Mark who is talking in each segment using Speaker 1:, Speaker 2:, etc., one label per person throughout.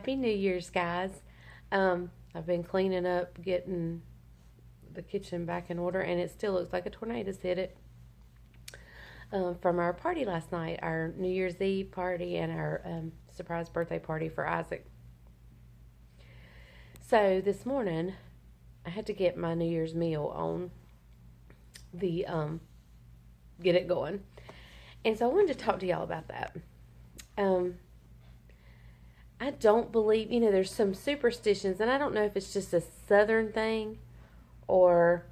Speaker 1: Happy New Year's, guys. I've been cleaning up, getting the kitchen back in order, and it still looks like a tornado's hit it. From our party last night, our New Year's Eve party and our surprise birthday party for Isaac. So this morning, I had to get my New Year's meal on the get it going, and so I wanted to talk to y'all about that. I don't believe, there's some superstitions, and I don't know if it's just a Southern thing or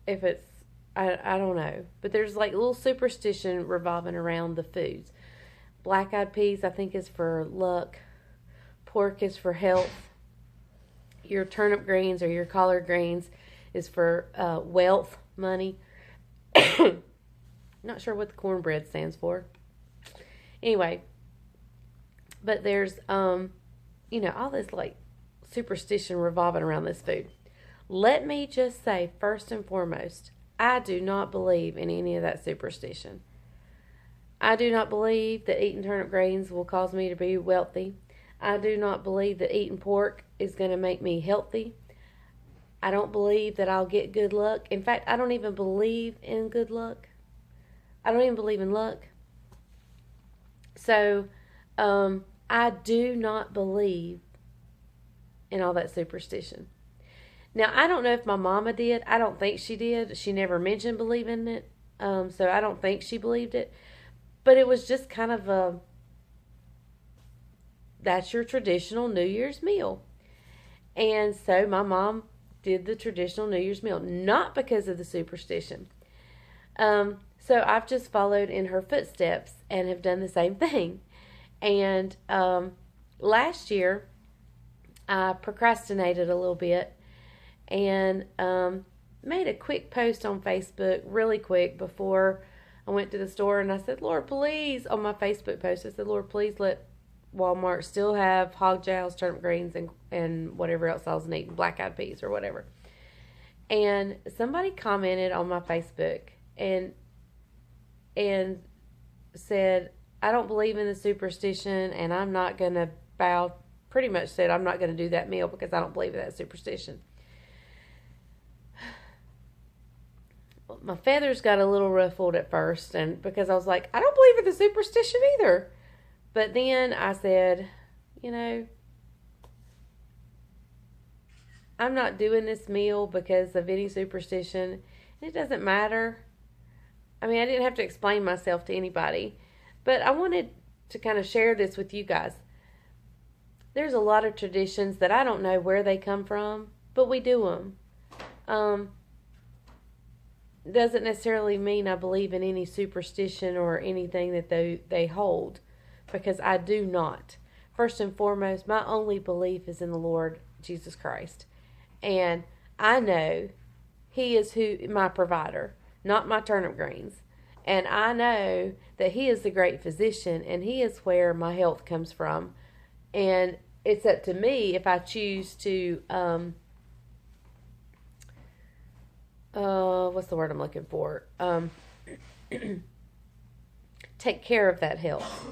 Speaker 1: if it's, I don't know. But there's like a little superstition revolving around the foods. Black-eyed peas, I think, is for luck. Pork is for health. Your turnip greens or your collard greens is for wealth, money. Not sure what the cornbread stands for. Anyway, but there's, all this like superstition revolving around this food. Let me just say, first and foremost, I do not believe in any of that superstition. I do not believe that eating turnip greens will cause me to be wealthy. I do not believe that eating pork is going to make me healthy. I don't believe that I'll get good luck. In fact, I don't even believe in good luck. I don't even believe in luck. So, I do not believe in all that superstition. Now, I don't know if my mama did. I don't think she did. She never mentioned believing it. So I don't think she believed it. But it was just kind of that's your traditional New Year's meal. And so my mom did the traditional New Year's meal, not because of the superstition. So I've just followed in her footsteps and have done the same thing. And last year, I procrastinated a little bit and made a quick post on Facebook, really quick, before I went to the store. And I said, Lord, please, on my Facebook post, I said, Lord, please let Walmart still have hog jowls, turnip greens, and whatever else I was eating, black-eyed peas or whatever. And somebody commented on my Facebook and said, I don't believe in the superstition, and I'm not going to pretty much said, I'm not going to do that meal because I don't believe in that superstition. My feathers got a little ruffled at first, and because I was like, I don't believe in the superstition either. But then I said, I'm not doing this meal because of any superstition. It doesn't matter. I mean, I didn't have to explain myself to anybody. But I wanted to kind of share this with you guys. There's a lot of traditions that I don't know where they come from, but we do them. Doesn't necessarily mean I believe in any superstition or anything that they hold, because I do not. First and foremost, my only belief is in the Lord Jesus Christ. And I know He is my provider, not my turnip greens. And I know that He is the great physician, and He is where my health comes from. And it's up to me if I choose to, what's the word I'm looking for? Take care of that health.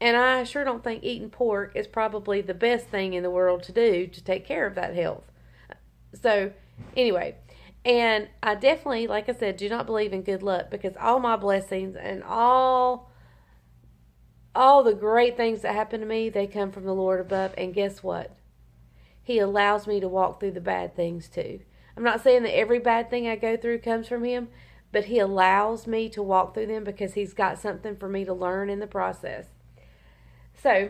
Speaker 1: And I sure don't think eating pork is probably the best thing in the world to do to take care of that health. So, anyway, and I definitely, like I said, do not believe in good luck, because all my blessings and all the great things that happen to me, they come from the Lord above. And guess what? He allows me to walk through the bad things too. I'm not saying that every bad thing I go through comes from Him, but He allows me to walk through them because He's got something for me to learn in the process. So,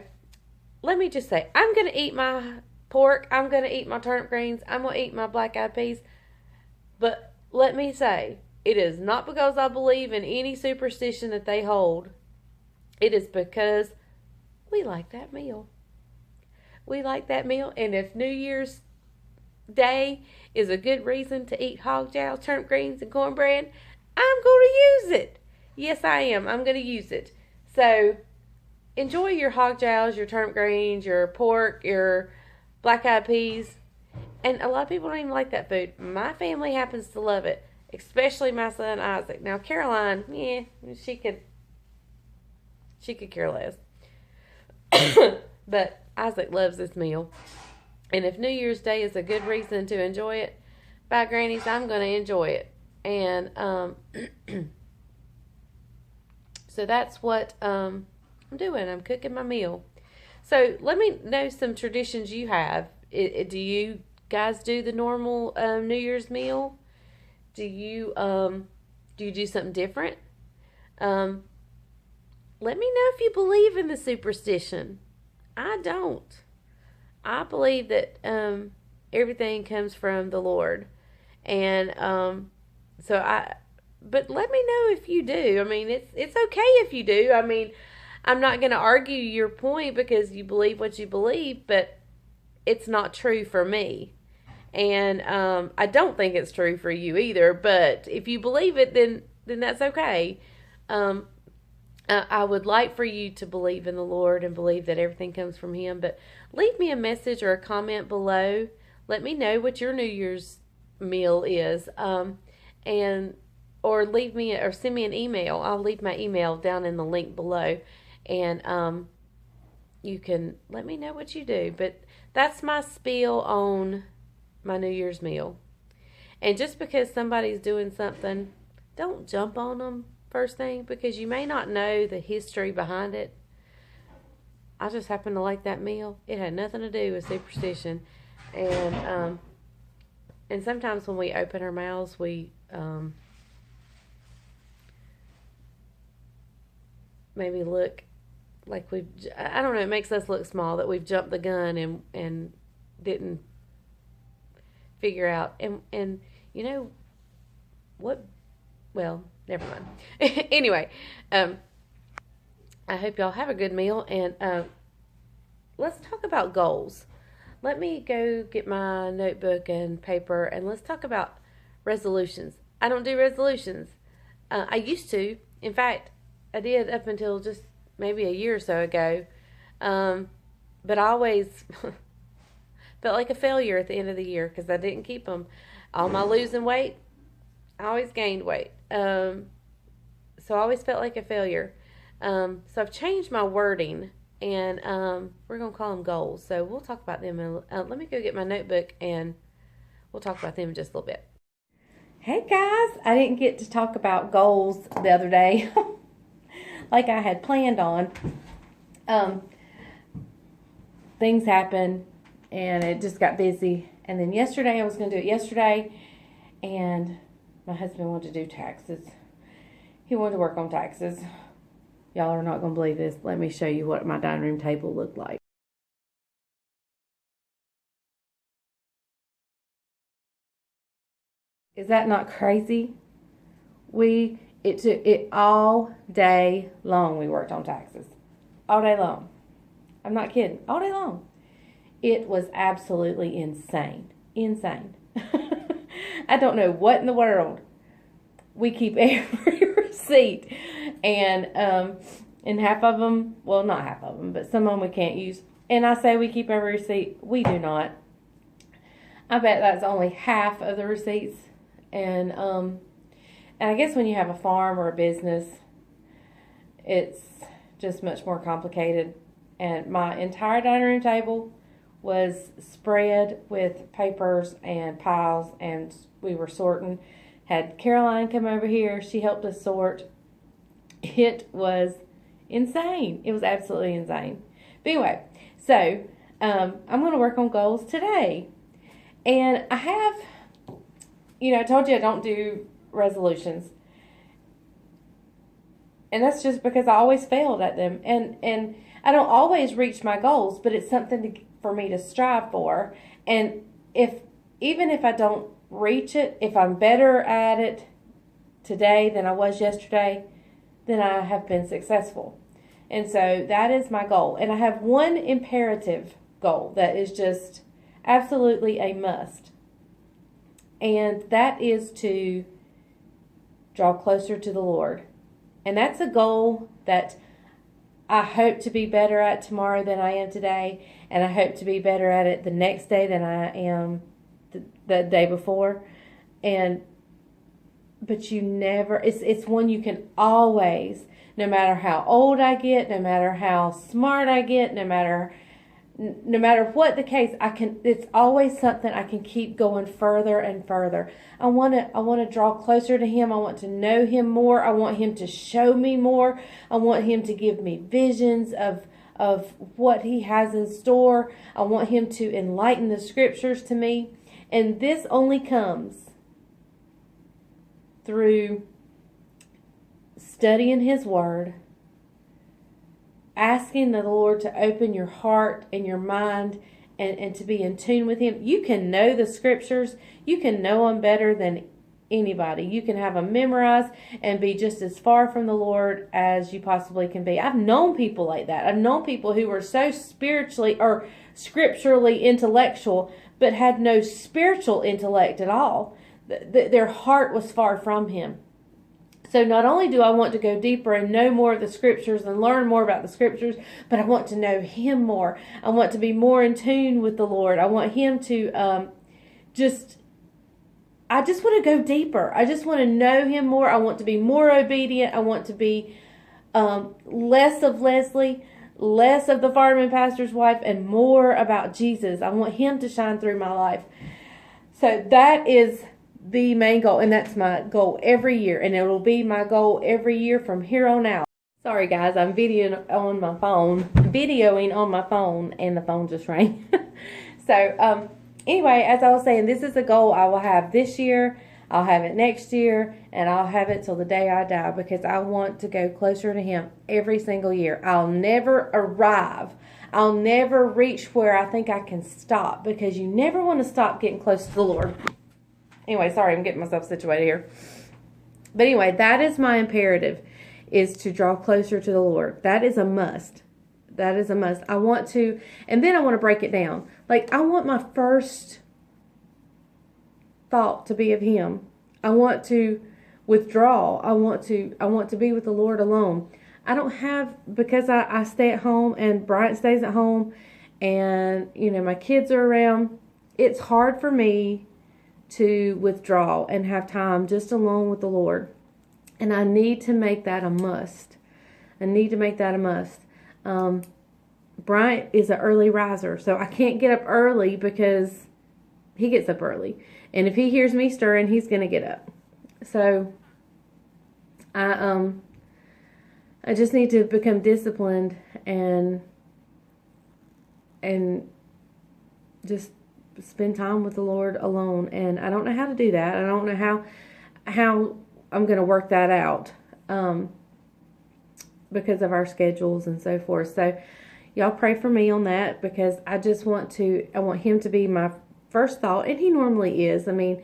Speaker 1: let me just say, I'm going to eat my pork, I'm going to eat my turnip greens, I'm going to eat my black-eyed peas. But let me say, it is not because I believe in any superstition that they hold. It is because we like that meal. We like that meal, and if New Year's Day is a good reason to eat hog jowls, turnip greens, and cornbread, I'm going to use it. Yes, I am. I'm going to use it. So, enjoy your hog jowls, your turnip greens, your pork, your black-eyed peas. And a lot of people don't even like that food. My family happens to love it, especially my son Isaac. Now, Caroline, she could care less. But Isaac loves this meal. And if New Year's Day is a good reason to enjoy it, by grannies, I'm going to enjoy it. And so that's what I'm doing. I'm cooking my meal. So let me know some traditions you have. Do you guys do the normal New Year's meal? Do you do something different? Let me know if you believe in the superstition. I don't. I believe that everything comes from the Lord, and But let me know if you do. I mean, it's okay if you do. I mean, I'm not going to argue your point because you believe what you believe, but it's not true for me. And I don't think it's true for you either. But if you believe it, then that's okay. I would like for you to believe in the Lord and believe that everything comes from Him. But leave me a message or a comment below. Let me know what your New Year's meal is, and or send me an email. I'll leave my email down in the link below, and you can let me know what you do. But that's my spiel on my New Year's meal. And just because somebody's doing something, don't jump on them first thing, because you may not know the history behind it. I just happen to like that meal. It had nothing to do with superstition. And sometimes when we open our mouths, we maybe look like I don't know, it makes us look small that we've jumped the gun and didn't figure out. And you know what? Well, never mind. Anyway, I hope y'all have a good meal, and let's talk about goals. Let me go get my notebook and paper, and let's talk about resolutions. I don't do resolutions. I used to. In fact, I did up until just maybe a year or so ago. But I always felt like a failure at the end of the year because I didn't keep them. All my losing weight, I always gained weight. So I always felt like a failure. So I've changed my wording, and we're going to call them goals. So we'll talk about them. Let me go get my notebook, and we'll talk about them in just a little bit. Hey guys, I didn't get to talk about goals the other day like I had planned on. Things happened, and it just got busy. And then yesterday, I was going to do it yesterday, and my husband wanted to do taxes. He wanted to work on taxes. Y'all are not going to believe this. Let me show you what my dining room table looked like. Is that not crazy? It took it all day long. We worked on taxes. All day long. I'm not kidding. All day long. It was absolutely insane. Insane. I don't know what in the world. We keep every receipt, and half of them, well, not half of them, but some of them we can't use. And I say we keep every receipt. We do not. I bet that's only half of the receipts. And I guess when you have a farm or a business, it's just much more complicated. And my entire dining room table was spread with papers and piles, and we were sorting. Had Caroline come over here. She helped us sort. It was insane. It was absolutely insane. But anyway, so I'm going to work on goals today. And I have, I told you I don't do resolutions. And that's just because I always failed at them. And I don't always reach my goals, but it's something for me to strive for. And even if I don't reach it, if I'm better at it today than I was yesterday, then I have been successful. And so that is my goal. And I have one imperative goal that is just absolutely a must. And that is to draw closer to the Lord. And that's a goal that I hope to be better at tomorrow than I am today. And I hope to be better at it the next day than I am the day before. But you never, it's one you can always, no matter how old I get, no matter how smart I get, no matter no matter what the case, it's always something I can keep going further and further. I want to draw closer to him. I want to know him more. I want him to show me more. I want him to give me visions of what he has in store. I want him to enlighten the scriptures to me. And this only comes through studying his word, asking the Lord to open your heart and your mind and to be in tune with him. You can know the scriptures. You can know them better than anybody. You can have them memorized and be just as far from the Lord as you possibly can be. I've known people like that. I've known people who were so spiritually or scripturally intellectual but had no spiritual intellect at all. Their heart was far from him. So not only do I want to go deeper and know more of the scriptures and learn more about the scriptures, but I want to know him more. I want to be more in tune with the Lord. I want him to I just want to go deeper. I just want to know him more. I want to be more obedient. I want to be less of Leslie, less of the fireman pastor's wife, and more about Jesus. I want him to shine through my life. So that is the main goal, and that's my goal every year, and it will be my goal every year from here on out. Sorry guys, I'm videoing on my phone, and the phone just rang. So anyway, as I was saying, this is a goal I will have this year. I'll have it next year, and I'll have it till the day I die, because I want to go closer to him every single year. I'll never arrive. I'll never reach where I think I can stop, because you never want to stop getting close to the Lord. Anyway, sorry, I'm getting myself situated here. But anyway, that is my imperative, is to draw closer to the Lord. That is a must. That is a must. I want to, and then I want to break it down. Like, I want my first thought to be of him. I want to withdraw. I want to be with the Lord alone. I don't have, because I stay at home and Bryant stays at home and, my kids are around. It's hard for me to withdraw and have time just alone with the Lord. And I need to make that a must. Bryant is an early riser, so I can't get up early because he gets up early. And if he hears me stirring, he's going to get up. So I just need to become disciplined and just spend time with the Lord alone. And I don't know how to do that. I don't know how I'm going to work that out because of our schedules and so forth. So y'all pray for me on that, because I want him to be my first thought, and he normally is. I mean,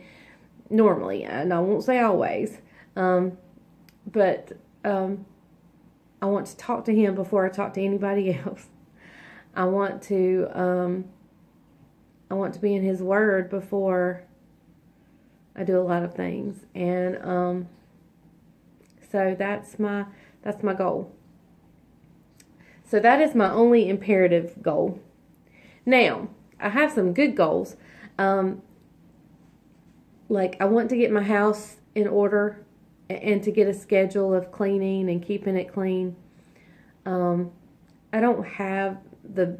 Speaker 1: normally, and I won't say always, but I want to talk to him before I talk to anybody else. I want to be in his word before I do a lot of things. And so that's my goal. So that is my only imperative goal. Now, I have some good goals. Like, I want to get my house in order and to get a schedule of cleaning and keeping it clean. I don't have a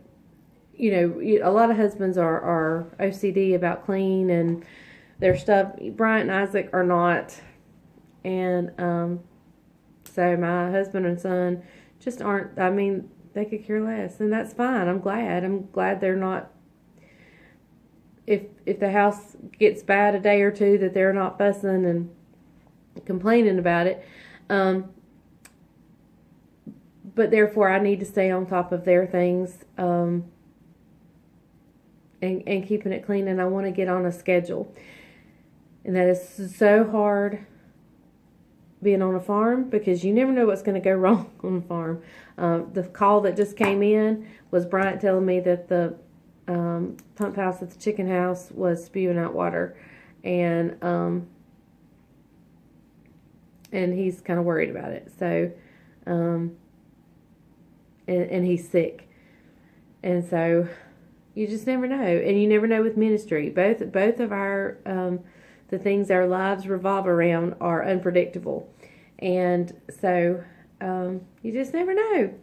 Speaker 1: lot of husbands are OCD about clean and their stuff. Bryant and Isaac are not. And so my husband and son just aren't. I mean, they could care less, and that's fine. I'm glad they're not. If the house gets bad a day or two, that they're not fussing and complaining about it. But therefore, I need to stay on top of their things and keeping it clean. And I want to get on a schedule, and that is so hard being on a farm, because you never know what's going to go wrong on a farm. The call that just came in was Bryant telling me that the pump house at the chicken house was spewing out water, and he's kind of worried about it. So, and he's sick, and so you just never know, and you never know with ministry. Both of our the things our lives revolve around are unpredictable, and so you just never know.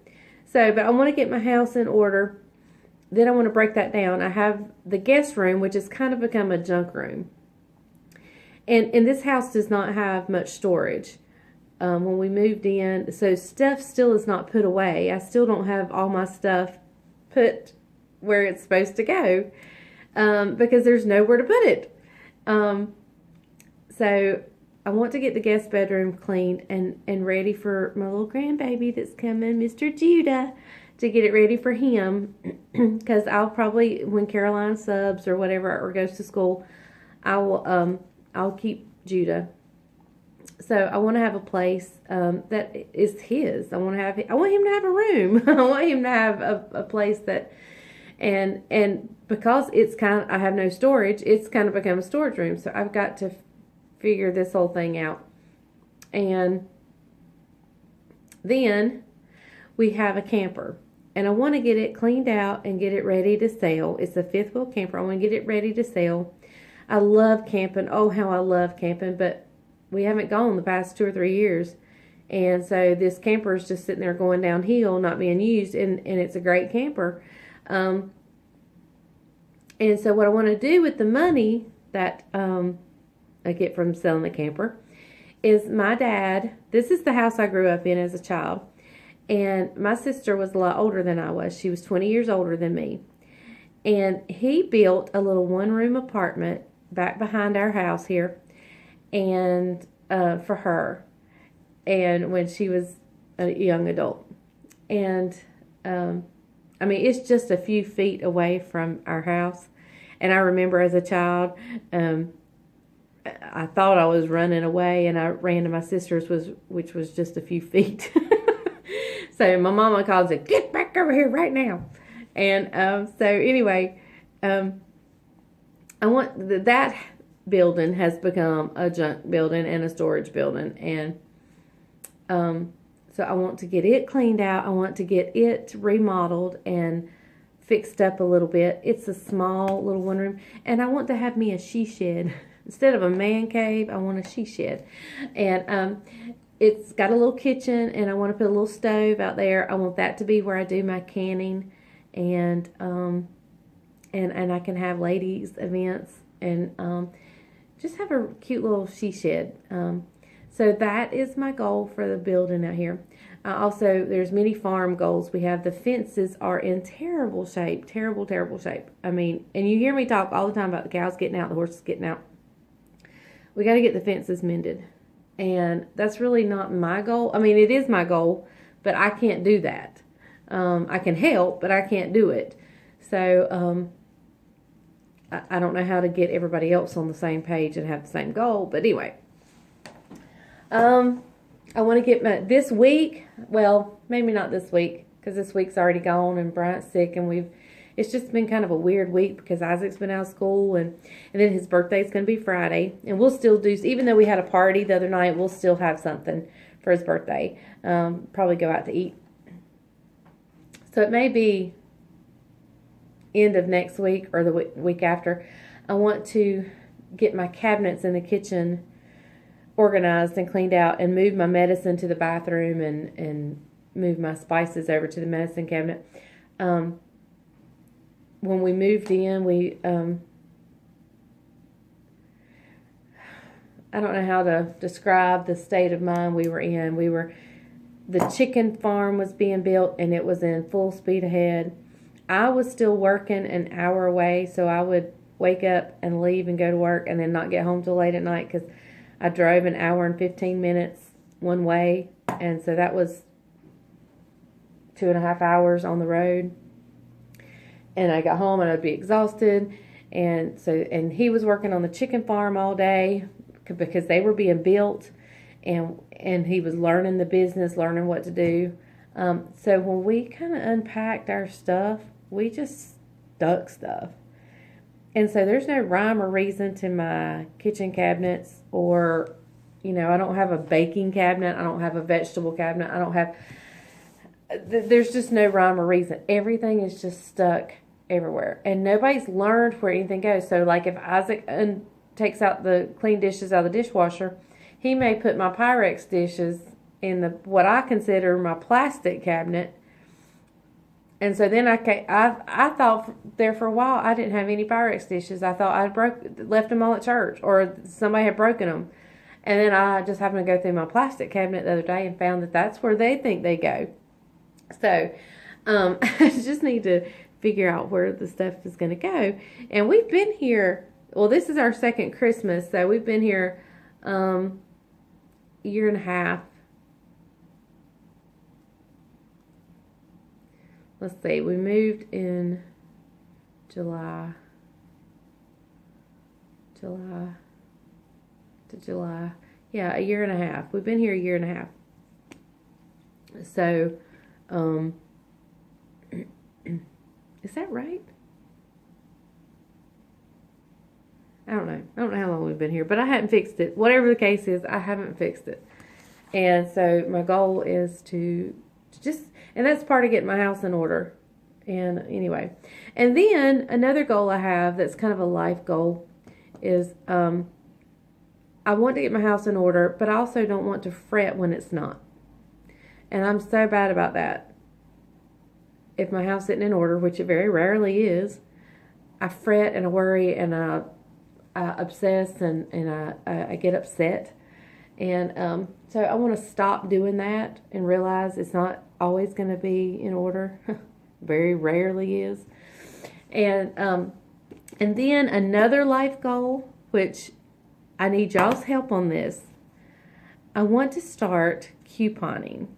Speaker 1: So, but I want to get my house in order. then I want to break that down. I have the guest room, which has kind of become a junk room. And this house does not have much storage. When we moved in, so stuff still is not put away. I still don't have all my stuff put where it's supposed to go because there's nowhere to put it. So I want to get the guest bedroom cleaned and ready for my little grandbaby that's coming, Mr. Judah, to get it ready for him. Because I'll probably, when Caroline subs or whatever or goes to school, I'll keep Judah. So I want to have a place that is his. I want him to have a room. I want him to have a place that, and because I have no storage, it's kind of become a storage room. So I've got to figure this whole thing out. And then we have a camper. And I want to get it cleaned out and get it ready to sell. It's a fifth wheel camper. I want to get it ready to sell. I love camping. Oh, how I love camping. But we haven't gone the past 2 or 3 years. And so this camper is just sitting there going downhill, not being used. And it's a great camper. And so what I want to do with the money that I get from selling the camper is my dad. This is the house I grew up in as a child. And my sister was a lot older than I was. She was 20 years older than me. And he built a little one-room apartment back behind our house here, and for her, and when she was a young adult. And I mean, it's just a few feet away from our house. And I remember as a child, I thought I was running away, and I ran to my sister's, which was just a few feet. So my mama calls it, "Get back over here right now." And so anyway, I want that building has become a junk building and a storage building, and so I want to get it cleaned out. I want to get it remodeled and fixed up a little bit. It's a small little one room, and I want to have me a she shed instead of a man cave. I want a she shed, and it's got a little kitchen, and I want to put a little stove out there. I want that to be where I do my canning, and I can have ladies events, and just have a cute little she shed. So that is my goal for the building out here. Also, there's many farm goals. We have the fences are in terrible shape, terrible shape. I mean, and you hear me talk all the time about the cows getting out, the horses getting out. We got to get the fences mended. And that's really not my goal. I mean, it is my goal, but I can't do that. I can help, but I can't do it. So I don't know how to get everybody else on the same page and have the same goal. But anyway, I want to get this week. Well, maybe not this week, because this week's already gone and Bryant's sick, and it's just been kind of a weird week because Isaac's been out of school, and then his birthday's going to be Friday. And we'll still do, even though we had a party the other night, we'll still have something for his birthday. Probably go out to eat. So it may be end of next week or the week after. I want to get my cabinets in the kitchen organized and cleaned out, and move my medicine to the bathroom, and move my spices over to the medicine cabinet. When we moved in, I don't know how to describe the state of mind we were in. The chicken farm was being built, and it was in full speed ahead. I was still working an hour away, so I would wake up and leave and go to work, and then not get home till late at night, because I drove an hour and 15 minutes one way, and so that was 2.5 hours on the road. And I got home and I'd be exhausted, and he was working on the chicken farm all day because they were being built, and he was learning the business, learning what to do. So when we kind of unpacked our stuff, we just stuck stuff. And so there's no rhyme or reason to my kitchen cabinets, or, I don't have a baking cabinet. I don't have a vegetable cabinet. There's just no rhyme or reason. Everything is just stuck everywhere. And nobody's learned where anything goes. So like if Isaac takes out the clean dishes out of the dishwasher, he may put my Pyrex dishes in what I consider my plastic cabinet. And so then I thought there for a while I didn't have any Pyrex dishes. I thought left them all at church, or somebody had broken them. And then I just happened to go through my plastic cabinet the other day and found that that's where they think they go. So I just need to figure out where the stuff is going to go. And we've been here, well, this is our second Christmas, so we've been here year and a half. Let's see, we moved in July to July. Yeah, a year and a half. We've been here a year and a half. So, is that right? I don't know. I don't know how long we've been here, but I haven't fixed it. Whatever the case is, I haven't fixed it. And so my goal is to just, and that's part of getting my house in order. And anyway, and then another goal I have that's kind of a life goal is I want to get my house in order, but I also don't want to fret when it's not. And I'm so bad about that. If my house isn't in order, which it very rarely is, I fret and I worry and I obsess and I get upset. And so I want to stop doing that and realize it's not always going to be in order. Very rarely is. And then another life goal, which I need y'all's help on this. I want to start couponing.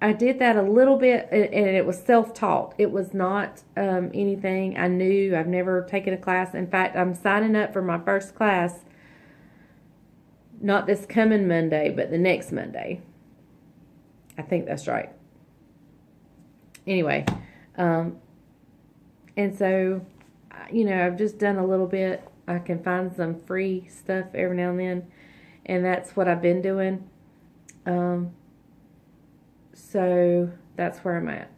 Speaker 1: I did that a little bit, and it was self-taught. It was not anything I knew. I've never taken a class. In fact, I'm signing up for my first class, not this coming Monday, but the next Monday. I think that's right. Anyway, and so, you know, I've just done a little bit. I can find some free stuff every now and then, and that's what I've been doing. So that's where I'm at.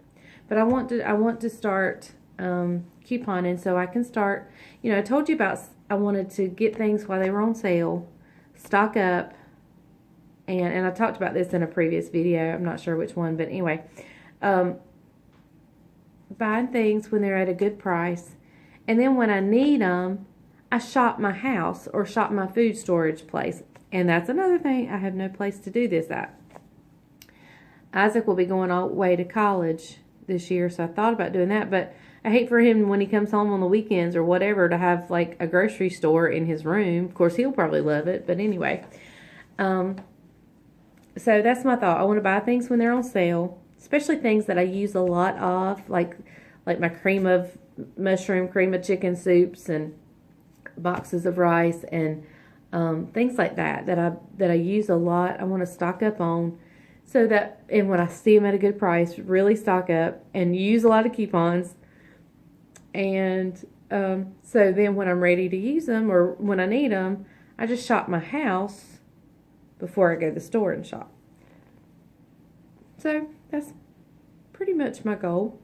Speaker 1: But I want to start couponing so I can start. You know, I told you about I wanted to get things while they were on sale, stock up, and I talked about this in a previous video. I'm not sure which one, but anyway, buying things when they're at a good price, and then when I need them, I shop my house or shop my food storage place. And that's another thing. I have no place to do this at. Isaac will be going all the way to college this year, so I thought about doing that, but I hate for him when he comes home on the weekends or whatever to have like a grocery store in his room. Of course, he'll probably love it, but anyway. So that's my thought. I want to buy things when they're on sale, especially things that I use a lot of, like my cream of mushroom, cream of chicken soups, and boxes of rice, and things like that I use a lot. I want to stock up on, so that, and when I see them at a good price, really stock up and use a lot of coupons. And so then when I'm ready to use them or when I need them, I just shop my house before I go to the store and shop. So that's pretty much my goal.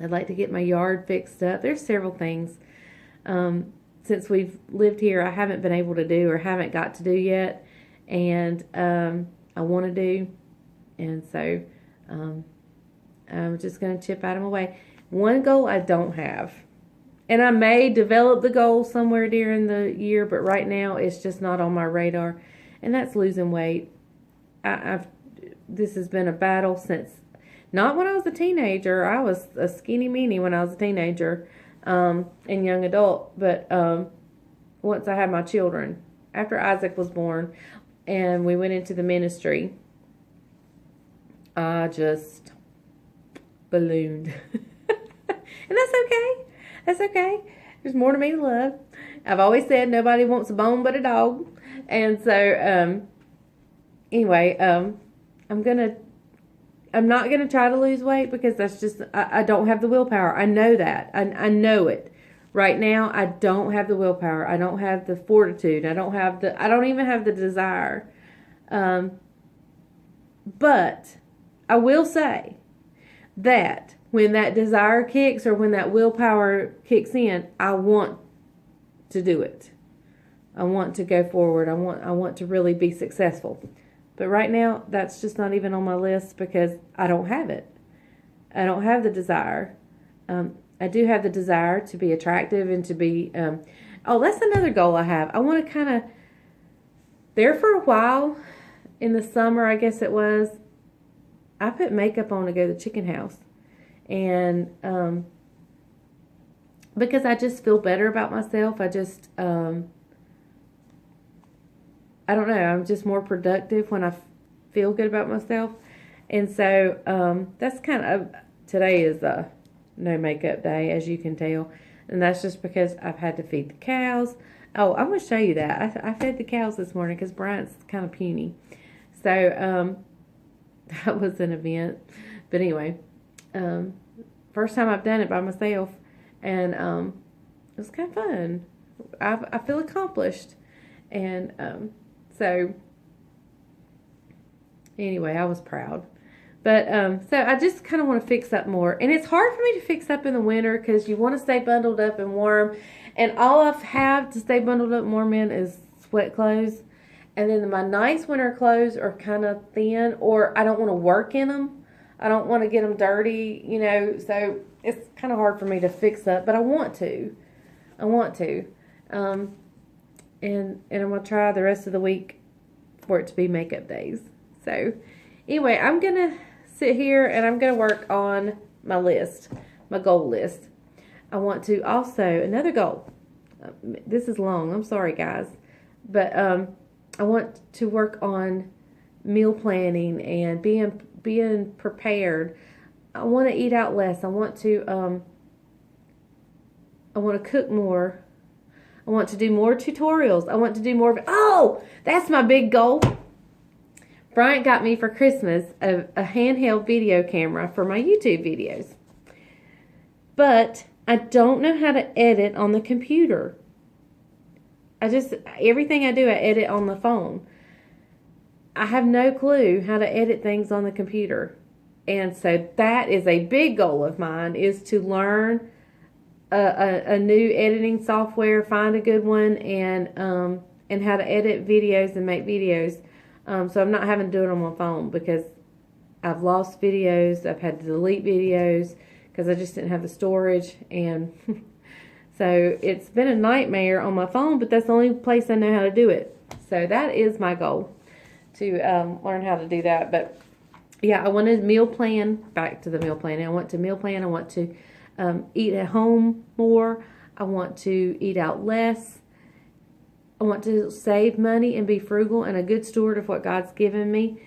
Speaker 1: I'd like to get my yard fixed up. There's several things since we've lived here I haven't been able to do or haven't got to do yet, and I want to do, and so I'm just going to chip out of my way. One goal I don't have, and I may develop the goal somewhere during the year, but right now it's just not on my radar, and that's losing weight. This has been a battle since, not when I was a teenager. I was a skinny meanie when I was a teenager and young adult, but once I had my children, after Isaac was born, and we went into the ministry, I just ballooned. And that's okay. That's okay. There's more to me to love. I've always said nobody wants a bone but a dog. And so, anyway, I'm not gonna try to lose weight because that's just, I don't have the willpower. I know that. I know it. Right now, I don't have the willpower. I don't have the fortitude. I don't even have the desire. But I will say that when that desire kicks or when that willpower kicks in, I want to do it. I want to go forward. I want to really be successful. But But right now, that's just not even on my list because I don't have it. I don't have the desire. I do have the desire to be attractive and to be, that's another goal I have. I want to kind of, there for a while, in the summer, I guess it was, I put makeup on to go to the chicken house. And, because I just feel better about myself. I just, I don't know, I'm just more productive when I feel good about myself. And so, that's kind of, today is no makeup day, as you can tell. And that's just because I've had to feed the cows. Oh, I'm going to show you that. I fed the cows this morning because Bryant's kind of puny. So, that was an event. But anyway, first time I've done it by myself. And it was kind of fun. I feel accomplished. And so, anyway, I was proud. But, so I just kind of want to fix up more. And it's hard for me to fix up in the winter because you want to stay bundled up and warm. And all I have to stay bundled up and warm in is sweat clothes. And then my nice winter clothes are kind of thin, or I don't want to work in them. I don't want to get them dirty, so it's kind of hard for me to fix up. But I want to. And I'm going to try the rest of the week for it to be makeup days. So, anyway, I'm going to sit here and I'm going to work on my list, my goal list. I want to also, another goal, this is long, I'm sorry guys, but I want to work on meal planning and being prepared. I want to eat out less. I want to cook more. I want to do more tutorials. I want to do more. Oh, that's my big goal. Bryant got me for Christmas a handheld video camera for my YouTube videos. But I don't know how to edit on the computer. Everything I do, I edit on the phone. I have no clue how to edit things on the computer. And so that is a big goal of mine, is to learn a new editing software, find a good one, and how to edit videos and make videos. So I'm not having to do it on my phone because I've lost videos. I've had to delete videos because I just didn't have the storage. And so it's been a nightmare on my phone, but that's the only place I know how to do it. So that is my goal, to learn how to do that. But yeah, I want to meal plan, back to the meal planning. I want to meal plan. I want to eat at home more. I want to eat out less. I want to save money and be frugal and a good steward of what God's given me.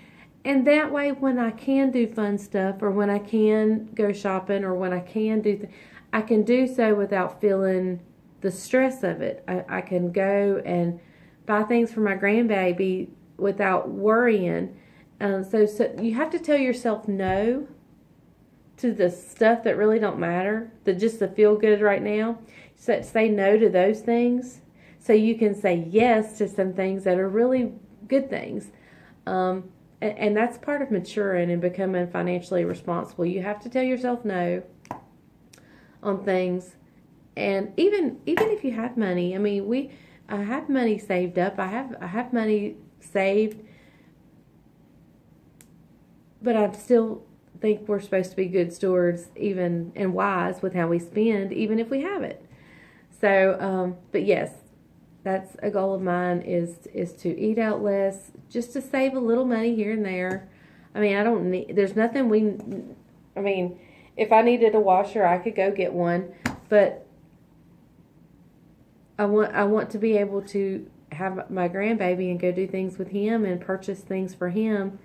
Speaker 1: And that way, when I can do fun stuff, or when I can go shopping, or when I can do I can do so without feeling the stress of it. I can go and buy things for my grandbaby without worrying. So you have to tell yourself no to the stuff that really don't matter, just the feel good right now. So say no to those things, so you can say yes to some things that are really good things. And that's part of maturing and becoming financially responsible. You have to tell yourself no on things. And even if you have money, I mean, I have money saved up. I have money saved, but I still think we're supposed to be good stewards, even, and wise with how we spend, even if we have it. So, but yes, that's a goal of mine, is to eat out less, just to save a little money here and there. I mean, there's nothing if I needed a washer, I could go get one, but I want to be able to have my grandbaby and go do things with him and purchase things for him.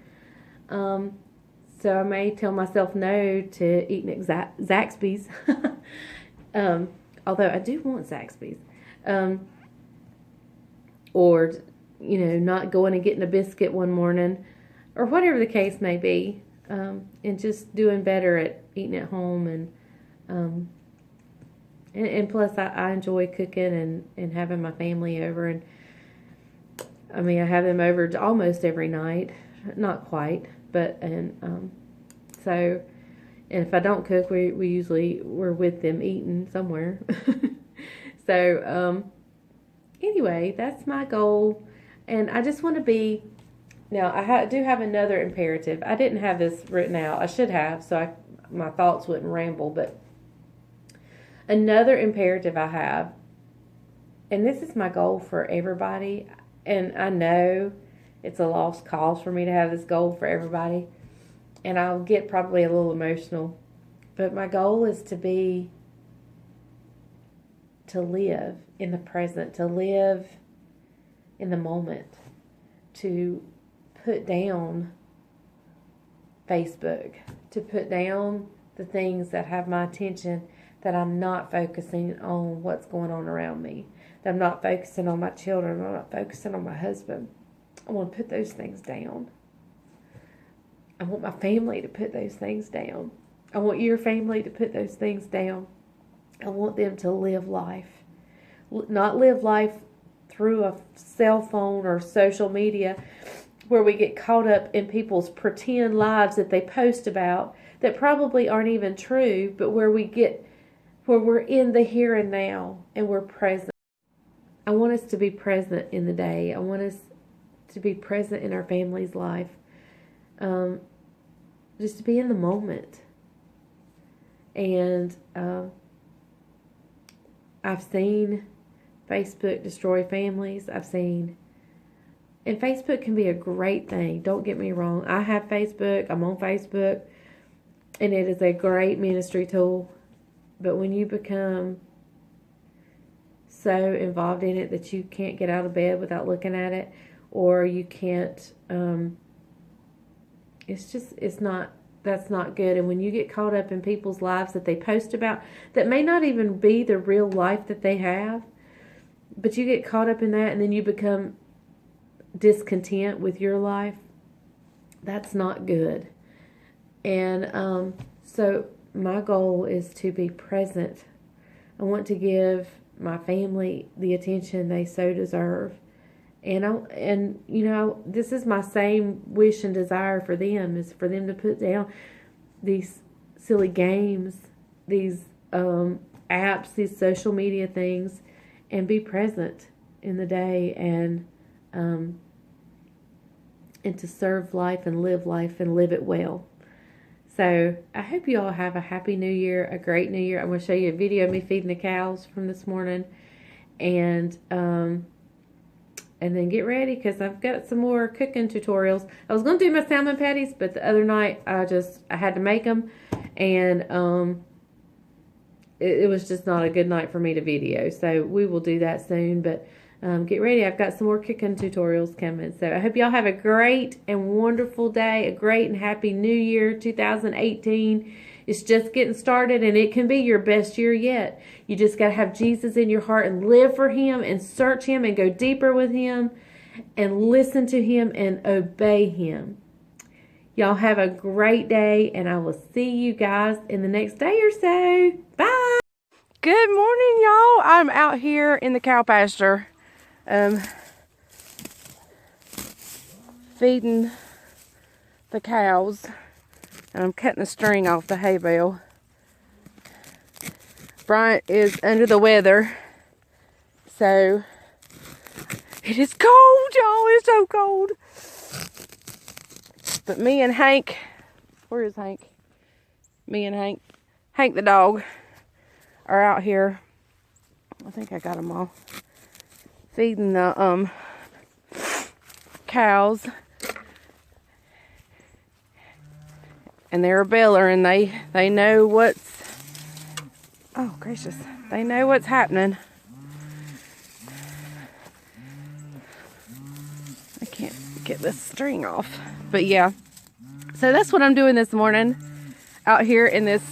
Speaker 1: So I may tell myself no to eating at Zaxby's. Although I do want Zaxby's. Or, not going and getting a biscuit one morning, or whatever the case may be. And just doing better at eating at home. And plus I enjoy cooking and having my family over. And I have them over almost every night. Not quite, but, so, and if I don't cook, we're with them eating somewhere. So, anyway, that's my goal. And I just want to be Now, I do have another imperative. I didn't have this written out. I should have, so my thoughts wouldn't ramble. But another imperative I have, and this is my goal for everybody, and I know it's a lost cause for me to have this goal for everybody, and I'll get probably a little emotional, but my goal is to live in the present, to live in the moment, to put down Facebook, to put down the things that have my attention, that I'm not focusing on what's going on around me, that I'm not focusing on my children, I'm not focusing on my husband. I want to put those things down. I want my family to put those things down. I want your family to put those things down. I want them to live life. Not live life through a cell phone or social media where we get caught up in people's pretend lives that they post about that probably aren't even true, but where we're in the here and now and we're present. I want us to be present in the day. I want us to be present in our family's life. Just to be in the moment. And I've seen Facebook destroy families. And Facebook can be a great thing. Don't get me wrong. I have Facebook. I'm on Facebook. And it is a great ministry tool. But when you become so involved in it that you can't get out of bed without looking at it, or you can't, that's not good. And when you get caught up in people's lives that they post about, that may not even be the real life that they have, but you get caught up in that and then you become discontent with your life, that's not good. And so my goal is to be present. I want to give my family the attention they so deserve. And this is my same wish and desire for them, is for them to put down these silly games, these apps, these social media things, and be present in the day, and to serve life and live it well. So I hope you all have a happy new year, a great new year. I'm going to show you a video of me feeding the cows from this morning, and then get ready because I've got some more cooking tutorials. I was going to do my salmon patties, but the other night I had to make them, and it was just not a good night for me to video. So we will do that soon, but get ready. I've got some more cooking tutorials coming. So I hope y'all have a great and wonderful day, a great and happy new year, 2018. It's just getting started, and it can be your best year yet. You just got to have Jesus in your heart and live for Him and search Him and go deeper with Him and listen to Him and obey Him. Y'all have a great day, and I will see you guys in the next day or so. Bye. Good morning, y'all. I'm out here in the cow pasture feeding the cows. And I'm cutting the string off the hay bale. Bryant is under the weather. So, it is cold, y'all. It's so cold. But me and Hank, where is Hank? Me and Hank the dog, are out here. I think I got them all. Feeding the cows. And they're a beller, and they know what's, oh gracious, they know what's happening. I can't get this string off. But yeah, so that's what I'm doing this morning out here in this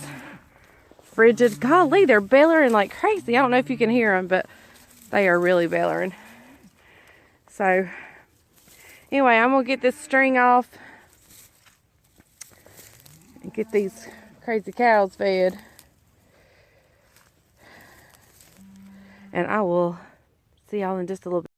Speaker 1: frigid, golly, they're bellering like crazy. I don't know if you can hear them, but they are really bellering. So anyway, I'm going to get this string off and get these crazy cows fed. And I will see y'all in just a little bit.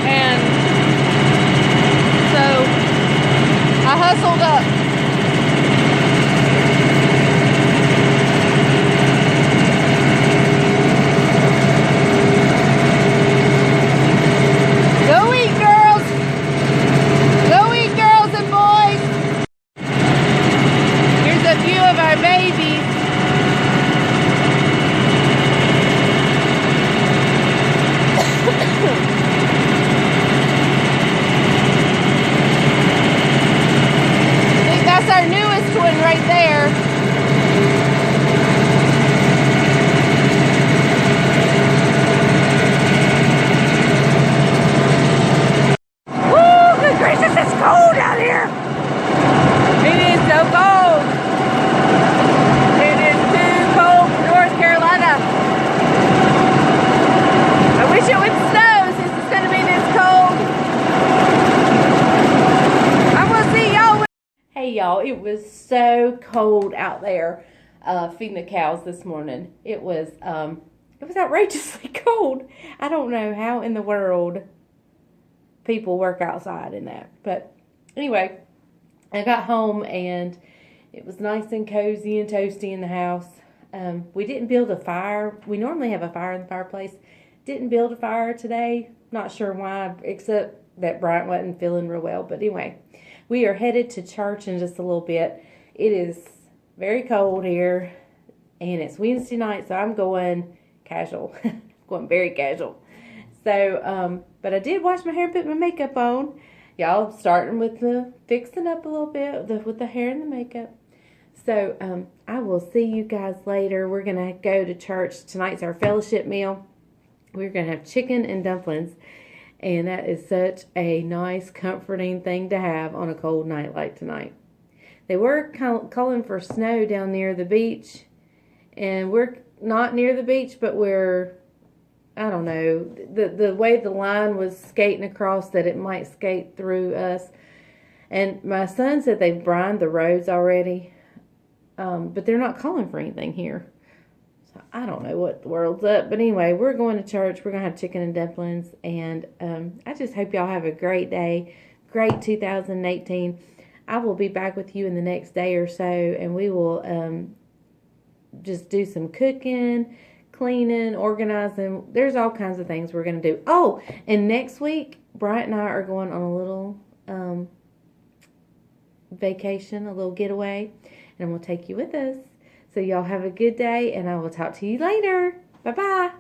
Speaker 1: And so I hustled up. Go eat, girls. Go eat, girls and boys. Here's a view of our babies. I think that's our newest one right there. Woo! Good gracious, it's cold out here. It is so cold. It is too cold for North Carolina. I wish it would snow since it's going to be this cold. I will see y'all. Hey y'all, it was so cold out there feeding the cows this morning. It was outrageously cold. I don't know how in the world people work outside in that. But anyway, I got home and it was nice and cozy and toasty in the house. We didn't build a fire. We normally have a fire in the fireplace. Didn't build a fire today. Not sure why, except that Bryant wasn't feeling real well. But anyway, we are headed to church in just a little bit. It is very cold here, and it's Wednesday night, so I'm going casual. Going very casual. So, but I did wash my hair and put my makeup on. Y'all, starting with the fixing up a little bit with the hair and the makeup. So, I will see you guys later. We're going to go to church. Tonight's our fellowship meal. We're going to have chicken and dumplings. And that is such a nice, comforting thing to have on a cold night like tonight. They were calling for snow down near the beach. And we're not near the beach, but we're, I don't know, the way the line was skating across that it might skate through us. And my son said they've brined the roads already. But they're not calling for anything here. So I don't know what the world's up. But anyway, we're going to church. We're going to have chicken and dumplings. And I just hope y'all have a great day. Great 2018. I will be back with you in the next day or so. And we will just do some cooking, cleaning, organizing. There's all kinds of things we're going to do. Oh, and next week, Bryant and I are going on a little vacation, a little getaway. And we'll take you with us. So y'all have a good day, and I will talk to you later. Bye-bye.